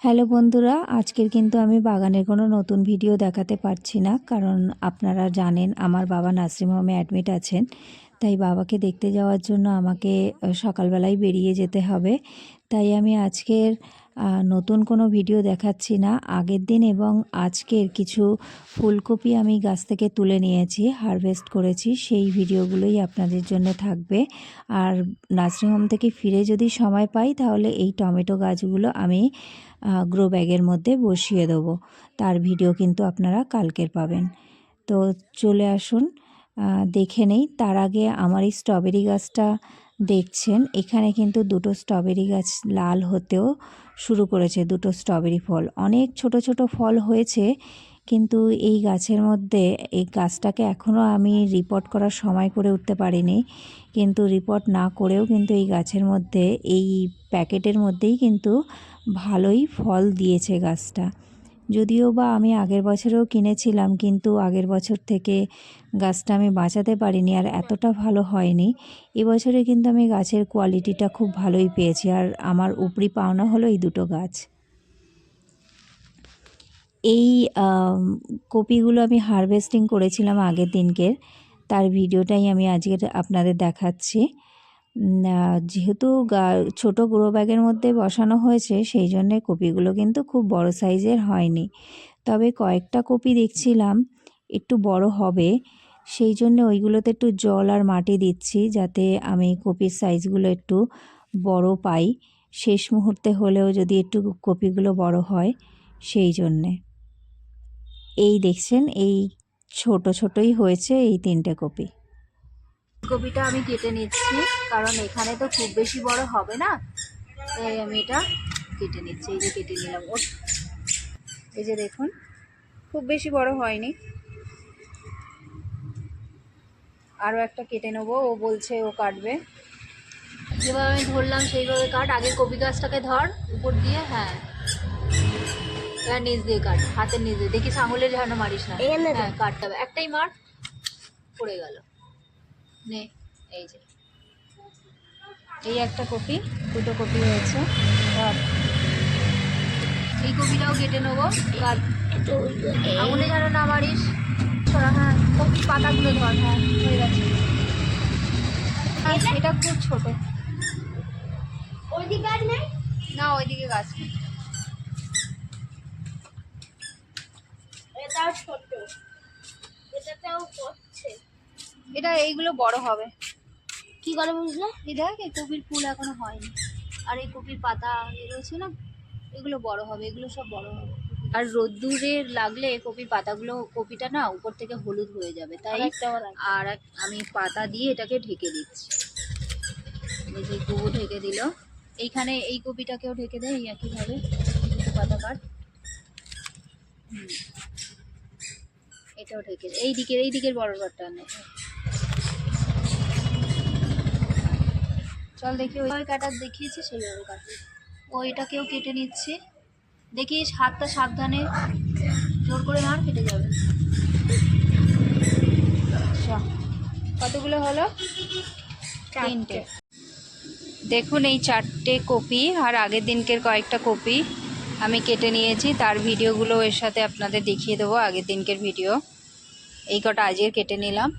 Hello বন্ধুরা, আজকের কিন্তু আমি বাগানের কোনো নতুন ভিডিও দেখাতে পারছি না, কারণ আপনারা জানেন আমার বাবা নার্সিং হোমে অ্যাডমিট আছেন। তাই বাবাকে দেখতে যাওয়ার জন্য আমাকে সকালবেলায় বেরিয়ে যেতে হবে। তাই আমি আজকের নতুন কোনো ভিডিও দেখাচ্ছি না। আগের দিন এবং আজকের কিছু ফুলকপি আমি গাছ থেকে তুলে নিয়েছি, হারভেস্ট করেছি, সেই ভিডিওগুলোই আপনাদের জন্য থাকবে। আর নার্সিং হোম থেকে ফিরে যদি সময় পাই তাহলে এই টমেটো গাছগুলো আমি গ্রো ব্যাগের মধ্যে বসিয়ে দেবো। তার ভিডিও কিন্তু আপনারা কালকের পাবেন। তো চলে আসুন, দেখে নেই। তার আগে আমার এই স্ট্রবেরি গাছটা দেখছেন, এখানে কিন্তু দুটো স্ট্রবেরি গাছ লাল হতেও শুরু করেছে। দুটো স্ট্রবেরি ফল, অনেক ছোট ছোট ফল হয়েছে, কিন্তু এই গাছের মধ্যে এই গাছটাকে এখনও আমি রিপোর্ট করার সময় করে উঠতে পারিনি। কিন্তু রিপোর্ট না করেও কিন্তু এই গাছের মধ্যে, এই প্যাকেটের মধ্যেই কিন্তু ভালোই ফল দিয়েছে গাছটা। যদিও বা আমি আগের বছরেও কিনেছিলাম, কিন্তু আগের বছর থেকে গাছটা আমি বাঁচাতে পারিনি আর এতটা ভালো হয়নি। এবছরে কিন্তু আমি গাছের কোয়ালিটিটা খুব ভালোই পেয়েছি। আর আমার উপরি পাওনা হলো এই দুটো গাছ। এই কপিগুলো আমি হারভেস্টিং করেছিলাম আগের দিনকের, তার ভিডিওটাই আমি আজকে আপনাদের দেখাচ্ছি। যেহেতু ছোট গ্রো ব্যাগের মধ্যে বসানো হয়েছে, সেই জন্যে কপিগুলো কিন্তু খুব বড় সাইজের হয়নি। তবে কয়েকটা কপি দেখছিলাম একটু বড় হবে, সেই জন্য ওইগুলোতে একটু জল আর মাটি দিচ্ছি, যাতে আমি কপির সাইজগুলো একটু বড় পাই। শেষ মুহূর্তে হলেও যদি একটু কপিগুলো বড় হয়, সেই জন্যে। এই দেখছেন, এই ছোট ছোটই হয়েছে এই 3টে কপি। কপিটা আমি কেটে নিচ্ছি, কারণ এখানে তো খুব বেশি বড় হবে না, তাই আমি এটা কেটে নিচ্ছি। এই যে কেটে নিলাম। এই যে দেখুন, খুব বেশি বড় হয়নি। আরও একটা কেটে নেবো, ও বলছে ও কাটবে। যেভাবে আমি ধরলাম সেইভাবে কাট। আগে কপি গাছটাকে ধর উপর দিয়ে, হ্যাঁ নিচ দিয়ে কাট, হাতের নিচ দিয়ে। দেখিস আঙুলের যেন মারিস না। হ্যাঁ কাটতে হবে, একটাই মার, পড়ে গেল। নে, এই যে এই একটা কপি, দুটো কপি হয়েছে। এই কপিটাও কেটে নেবো। আঙুলে যেন না মারিস। হ্যাঁ, কপির পাতাগুলো ধর। হ্যাঁ, হয়ে গেছে। এটা খুব ছোট। ওইদিকে গাছ নেই না, ওইদিকে গাছ নেই। এটাও ছোট, এটাতেও করছে। এটা এইগুলো বড় হবে। কি করে বুঝলে? এই দেখ, এই কপির ফুল এখনো হয়নি, আর এই কপির পাতা রয়েছে না, এগুলো বড় হবে, এগুলো সব বড় হবে। আর রোদ্দুরে লাগলে কপির পাতাগুলো, কপিটা না উপর থেকে হলুদ হয়ে যাবে, তাই আর আমি পাতা দিয়ে এটাকে ঢেকে দিচ্ছি। এই যে গোবর ঢেকে দিল। এইখানে এই কপিটাকেও ঢেকে দেয় এই একইভাবে, পাতা কাট। এটাও ঢেকে, এই দিকের বড় পাতা নেই। চল দেখি, ওই কাটার দেখিয়েছি সেইভাবে কাটবি। ওইটাকেও কেটে নিচ্ছি। দেখিস হাতটা সাবধানে, জোর করে মার, কেটে যাবে। আচ্ছা, কতগুলো হলো? 3টে। দেখুন, এই 4টে কপি আর আগের দিনকের কয়েকটা কপি আমি কেটে নিয়েছি। তার ভিডিওগুলো এর সাথে আপনাদের দেখিয়ে দেবো, আগের দিনকের ভিডিও। এই কটা আজকে কেটে নিলাম।